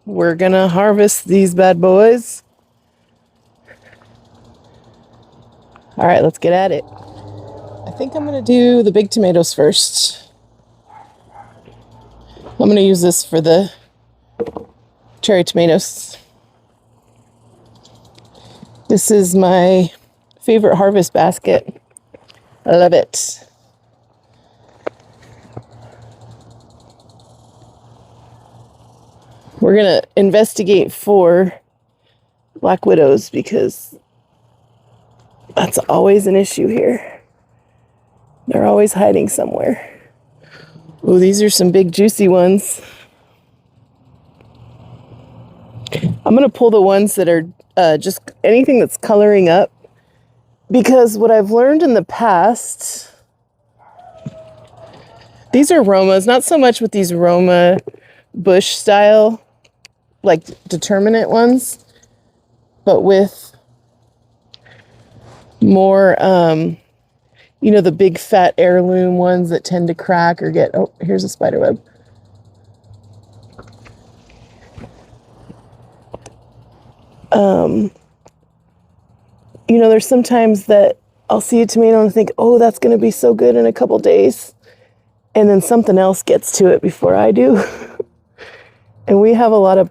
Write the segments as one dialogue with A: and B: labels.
A: we're gonna harvest these bad boys. All right, let's get at it. I think I'm gonna do the big tomatoes first. I'm gonna use this for the cherry tomatoes. This is my favorite harvest basket. I love it. We're gonna investigate for black widows because that's always an issue here. They're always hiding somewhere. Oh, these are some big juicy ones. I'm gonna pull the ones that are just anything that's coloring up, because what I've learned in the past, these are Romas, not so much with these Roma bush style, like determinate ones, but with more, the big fat heirloom ones that tend to crack or get, oh, here's a spider web. There's sometimes that I'll see a tomato and think, oh, that's going to be so good in a couple days. And then something else gets to it before I do. And we have a lot of,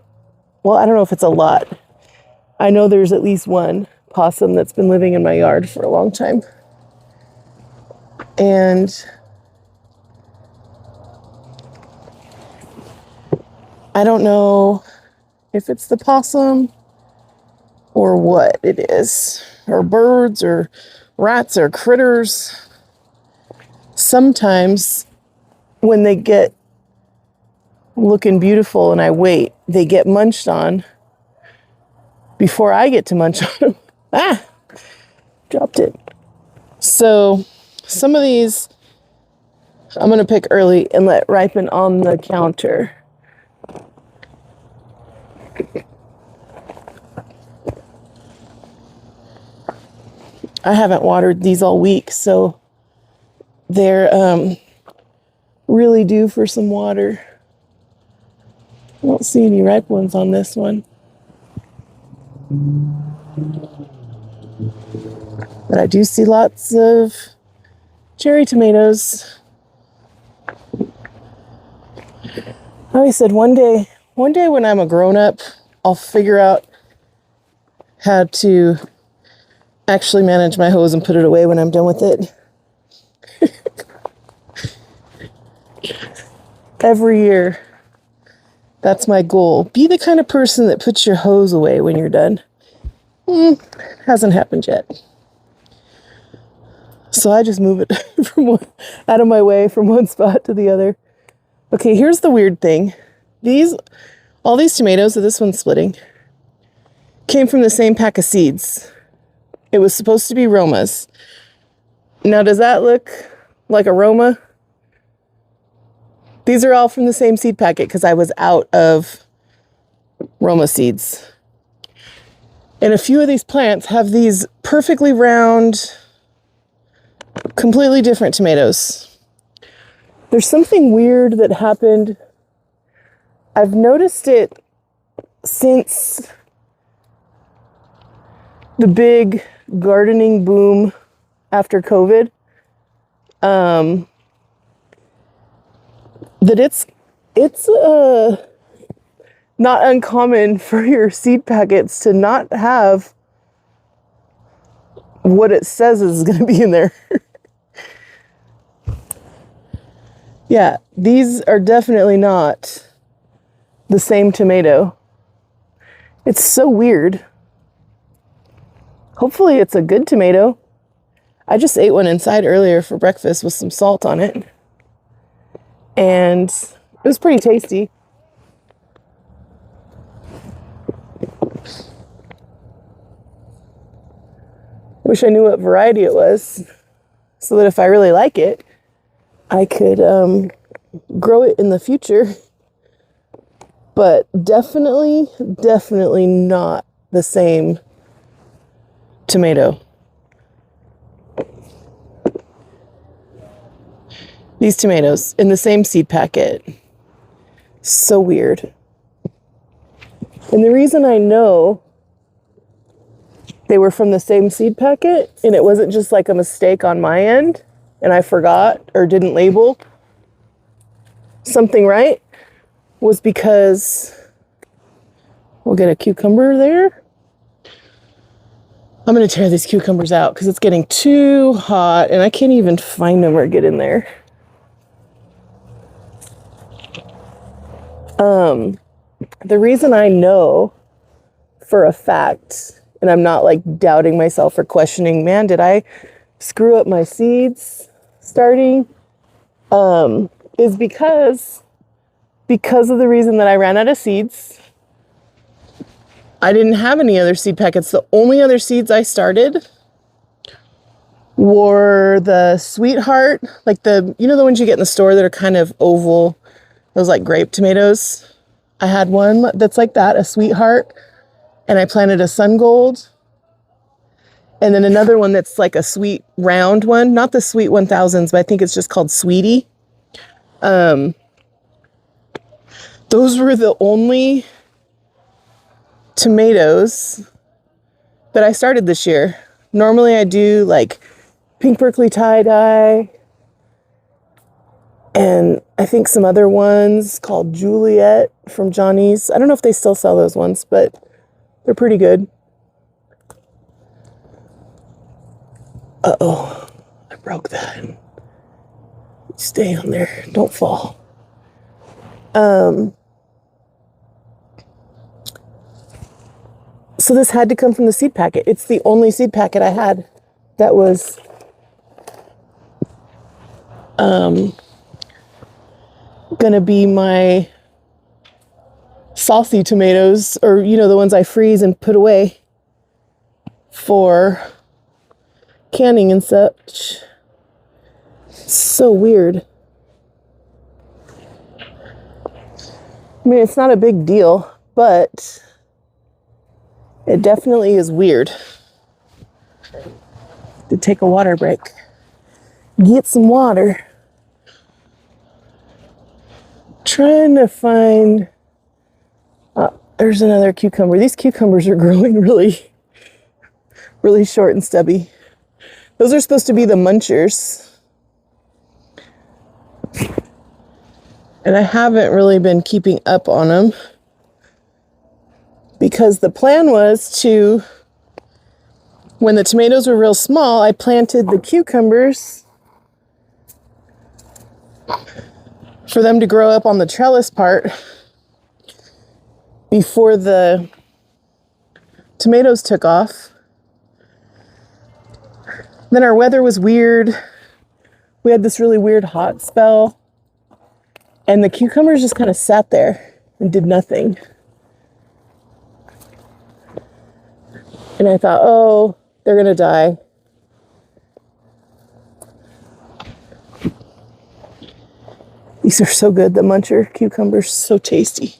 A: well, I don't know if it's a lot. I know there's at least one possum that's been living in my yard for a long time. And I don't know if it's the possum or what it is, or birds or rats or critters. Sometimes when they get looking beautiful and I wait, they get munched on before I get to munch on them. Dropped it. So some of these I'm going to pick early and let ripen on the counter. I haven't watered these all week, so they're really due for some water. I don't see any ripe ones on this one. But I do see lots of cherry tomatoes. I always said one day when I'm a grown-up, I'll figure out how to actually manage my hose and put it away when I'm done with it. Every year, that's my goal. Be the kind of person that puts your hose away when you're done. Hasn't happened yet. So I just move it out of my way from one spot to the other. Okay, here's the weird thing. All these tomatoes that this one's splitting came from the same pack of seeds. It was supposed to be Romas. Now, does that look like a Roma? These are all from the same seed packet because I was out of Roma seeds. And a few of these plants have these perfectly round, completely different tomatoes. There's something weird that happened. I've noticed it since the big gardening boom after COVID. That it's not uncommon for your seed packets to not have what it says is going to be in there. Yeah, these are definitely not the same tomato. It's so weird. Hopefully it's a good tomato. I just ate one inside earlier for breakfast with some salt on it. And it was pretty tasty. Wish I knew what variety it was, so that if I really like it, I could grow it in the future. But definitely not the same tomato. These tomatoes in the same seed packet. So weird. And the reason I know they were from the same seed packet and it wasn't just like a mistake on my end and I forgot or didn't label something right was because we'll get a cucumber there. I'm going to tear these cucumbers out because it's getting too hot and I can't even find them or get in there. The reason I know for a fact, and I'm not like doubting myself or questioning, man, did I screw up my seeds starting? Is because of the reason that I ran out of seeds. I didn't have any other seed packets. The only other seeds I started were the Sweetheart, like the ones you get in the store that are kind of oval, those like grape tomatoes. I had one that's like that, a Sweetheart, and I planted a Sun Gold. And then another one that's like a sweet round one, not the Sweet 1000s, but I think it's just called Sweetie. Those were the only tomatoes that I started this year. Normally I do like pink Berkeley tie-dye and I think some other ones called Juliet from Johnny's. I don't know if they still sell those ones, but they're pretty good. Uh-oh, I broke that. Stay on there, don't fall. So this had to come from the seed packet. It's the only seed packet I had that was gonna be my saucy tomatoes, or the ones I freeze and put away for canning and such. So weird. I mean, it's not a big deal, but it definitely is weird. To take a water break. Get some water. Trying to find... there's another cucumber. These cucumbers are growing really, really short and stubby. Those are supposed to be the munchers. And I haven't really been keeping up on them. Because the plan was to, when the tomatoes were real small, I planted the cucumbers for them to grow up on the trellis part before the tomatoes took off. Then our weather was weird. We had this really weird hot spell. And the cucumbers just kind of sat there and did nothing. And I thought, oh, they're going to die. These are so good, the muncher cucumbers, so tasty.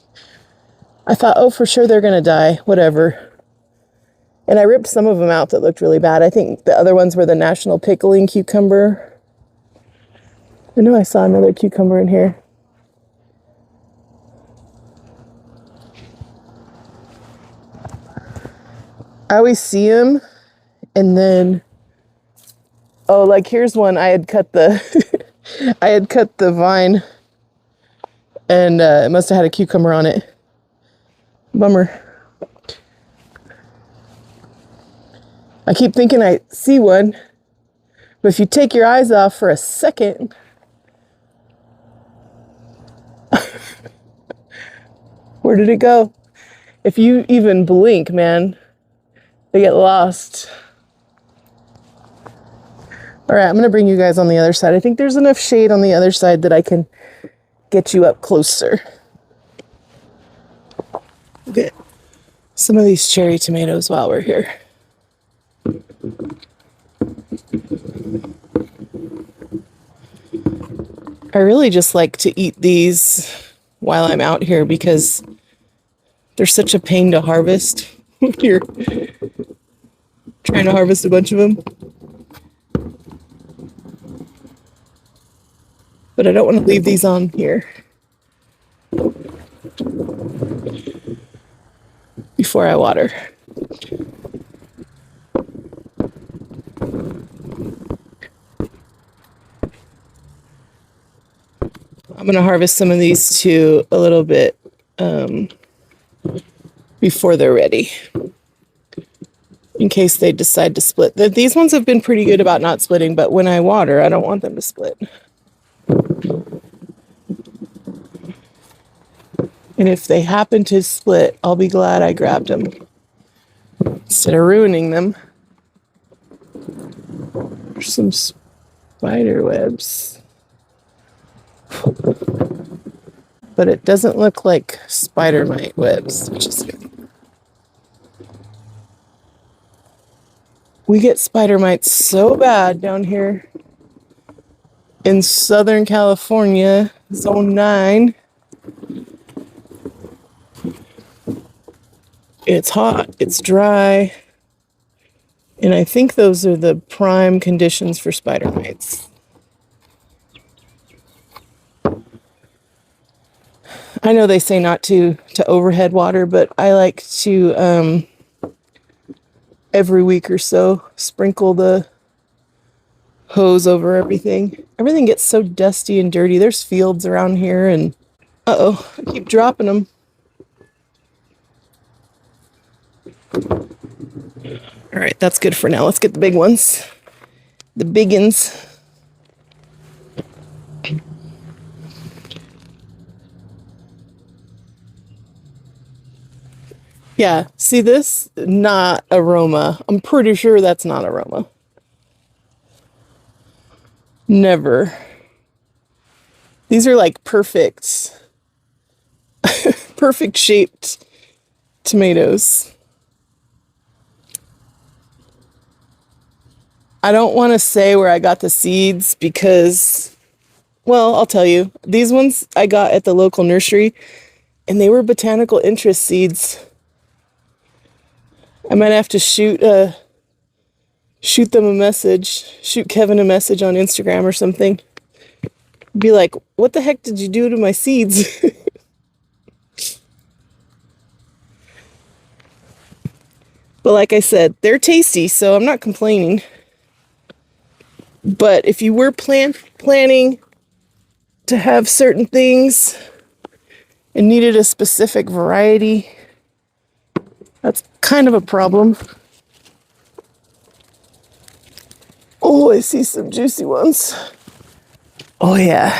A: I thought, oh, for sure they're going to die, whatever. And I ripped some of them out that looked really bad. I think the other ones were the National Pickling Cucumber. I know I saw another cucumber in here. I always see them, and then, oh, like here's one. I had cut the, I had cut the vine, and it must have had a cucumber on it. Bummer. I keep thinking I see one, but if you take your eyes off for a second, where did it go? If you even blink, man, they get lost. All right, I'm going to bring you guys on the other side. I think there's enough shade on the other side that I can get you up closer. Get some of these cherry tomatoes while we're here. I really just like to eat these while I'm out here because they're such a pain to harvest. You're trying to harvest a bunch of them. But I don't want to leave these on here. before I water. I'm going to harvest some of these too a little bit before they're ready, in case they decide to split. These ones have been pretty good about not splitting, but when I water, I don't want them to split. And if they happen to split, I'll be glad I grabbed them instead of ruining them. There's some spider webs. But it doesn't look like spider mite webs, which is good. We get spider mites so bad down here in Southern California, Zone 9. It's hot, it's dry, and I think those are the prime conditions for spider mites. I know they say not to overhead water, but I like to every week or so sprinkle the hose over everything. Everything gets so dusty and dirty. There's fields around here, and I keep dropping them. All right, that's good for now. Let's get the big ones. The biggins. Yeah, see this? Not a Roma. I'm pretty sure that's not a Roma. Never. These are like perfect shaped tomatoes. I don't want to say where I got the seeds because, well, I'll tell you. These ones I got at the local nursery, and they were botanical interest seeds. I might have to shoot them a message, shoot Kevin a message on Instagram or something. Be like, what the heck did you do to my seeds? But like I said, they're tasty, so I'm not complaining. But if you were planning to have certain things and needed a specific variety, that's kind of a problem. Oh, I see some juicy ones. Oh yeah.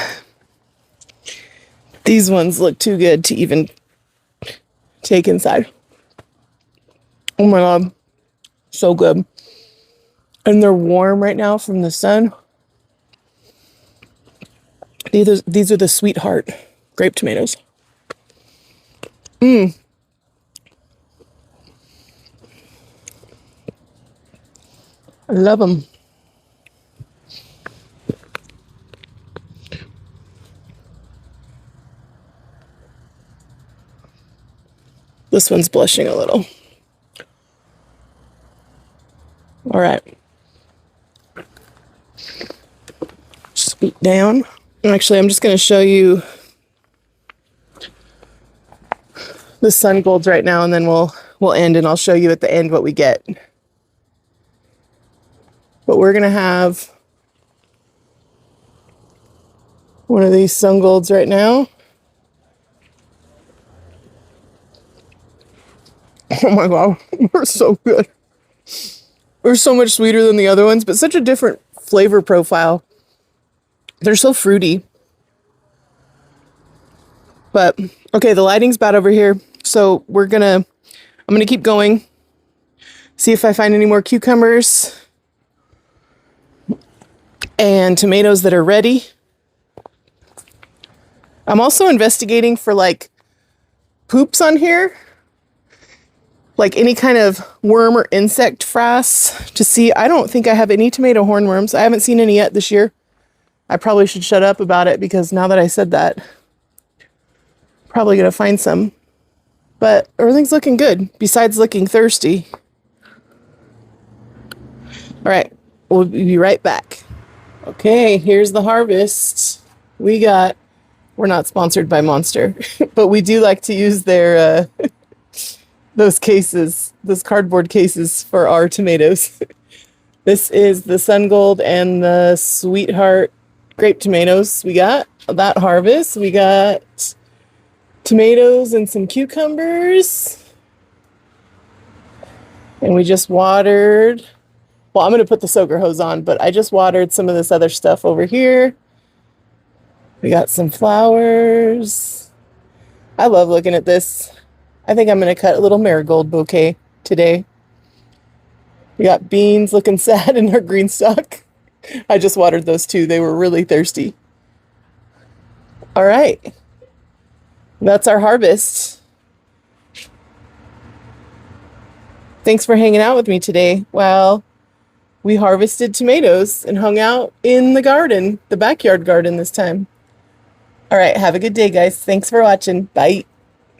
A: These ones look too good to even take inside. Oh my God. So good. And they're warm right now from the sun. These are the Sweetheart grape tomatoes. I love them. This one's blushing a little. All right. Scoot down. Actually, I'm just going to show you the sun golds right now, and then we'll end, and I'll show you at the end what we get. But we're going to have one of these sun golds right now. Oh my God, they're so good. They're so much sweeter than the other ones, but such a different flavor profile. They're so fruity. But, okay, the lighting's bad over here, so I'm gonna keep going, see if I find any more cucumbers and tomatoes that are ready. I'm also investigating for like poops on here, like any kind of worm or insect frass to see. I don't think I have any tomato hornworms. I haven't seen any yet this year. I probably should shut up about it because now that I said that, probably gonna find some. But everything's looking good, besides looking thirsty. All right, we'll be right back. Okay, here's the harvest. We're not sponsored by Monster, but we do like to use their those cases, those cardboard cases for our tomatoes. This is the Sun Gold and the Sweetheart grape tomatoes we got that harvest. We got tomatoes and some cucumbers. And we just watered. Well, I'm going to put the soaker hose on, but I just watered some of this other stuff over here. We got some flowers. I love looking at this. I think I'm going to cut a little marigold bouquet today. We got beans looking sad in our green stock. I just watered those too. They were really thirsty. All right. That's our harvest. Thanks for hanging out with me today. Well, we harvested tomatoes and hung out in the garden, the backyard garden this time. All right. Have a good day, guys. Thanks for watching. Bye.